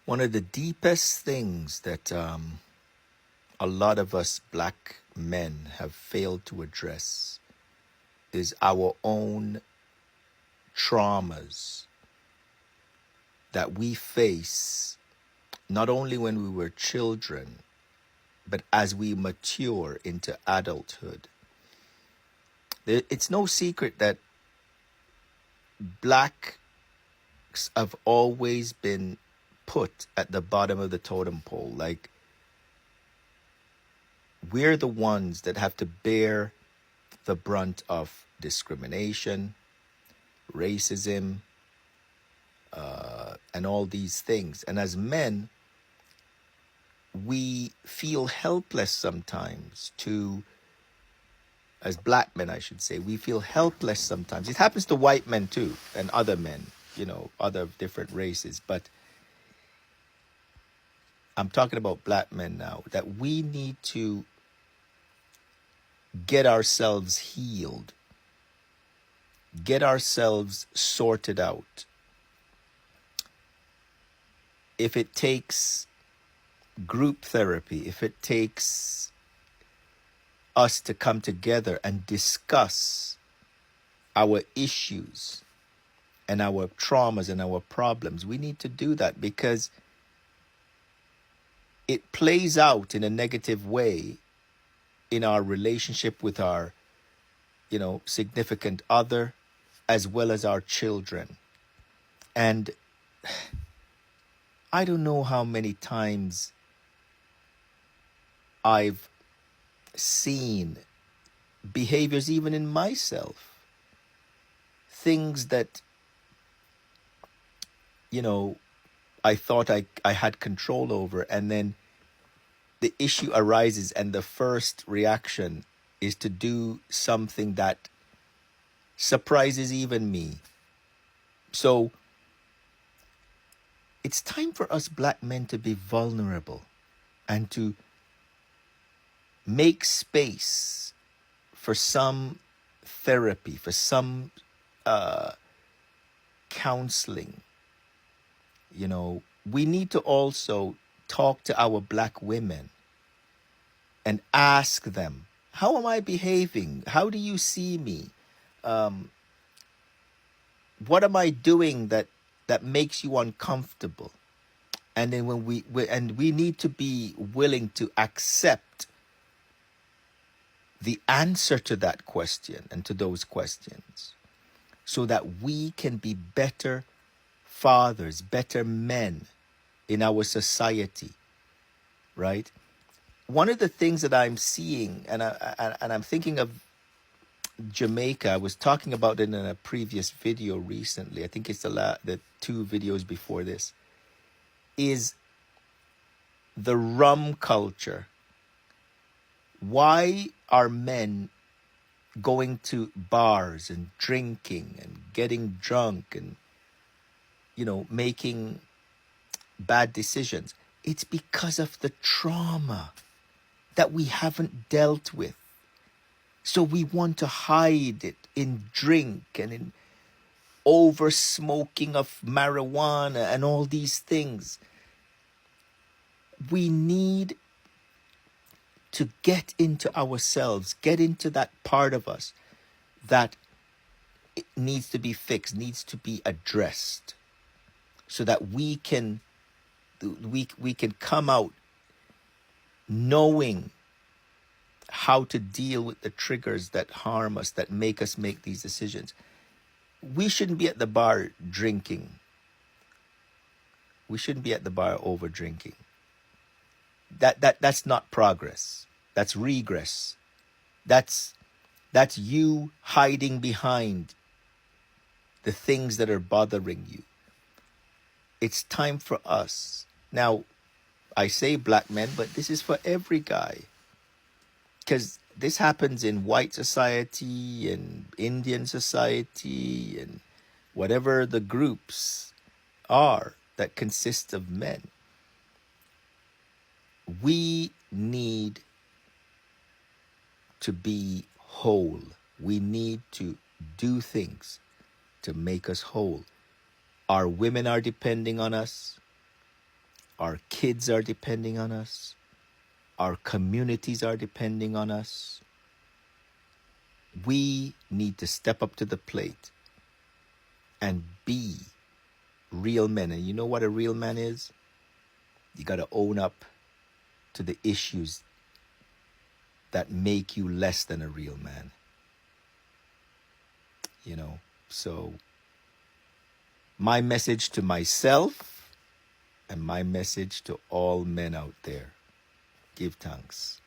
One of the deepest things that a lot of us black men have failed to address is our own traumas that we face not only when we were children, but as we mature into adulthood. It's no secret that blacks have always been put at the bottom of the totem pole. Like, we're the ones that have to bear the brunt of discrimination, racism, and all these things. And as men, we feel helpless sometimes as black men, I should say, we feel helpless sometimes. It happens to white men too, and other men, other different races. But I'm talking about black men now, that we need to get ourselves healed, get ourselves sorted out. If it takes group therapy, if it takes us to come together and discuss our issues and our traumas and our problems, we need to do that, because it plays out in a negative way in our relationship with our, significant other, as well as our children. And I don't know how many times I've seen behaviors, even in myself, things that, I thought I had control over, and then the issue arises and the first reaction is to do something that surprises even me. So it's time for us black men to be vulnerable and to make space for some therapy, for some counseling. We need to also talk to our black women and ask them, how am I behaving? How do you see me? What am I doing that makes you uncomfortable? And then when we need to be willing to accept the answer to that question and to those questions, so that we can be better fathers, better men in our society, right? One of the things that I'm seeing, and I'm thinking of Jamaica. I was talking about it in a previous video recently. I think it's the 2 videos before this. Is the rum culture. Why are men going to bars and drinking and getting drunk and, making bad decisions? It's because of the trauma that we haven't dealt with. So we want to hide it in drink and in over smoking of marijuana and all these things. We need to get into ourselves, get into that part of us that it needs to be fixed, needs to be addressed, so that we can come out knowing how to deal with the triggers that harm us, that make us make these decisions. We shouldn't be at the bar drinking. We shouldn't be at the bar over drinking. That's not progress. That's regress. That's you hiding behind the things that are bothering you. It's time for us. Now, I say black men, but this is for every guy. Because this happens in white society and Indian society and whatever the groups are that consist of men. We need to be whole. We need to do things to make us whole. Our women are depending on us. Our kids are depending on us. Our communities are depending on us. We need to step up to the plate and be real men. And you know what a real man is? You got to own up to the issues that make you less than a real man. You know, so my message to myself and my message to all men out there: give thanks.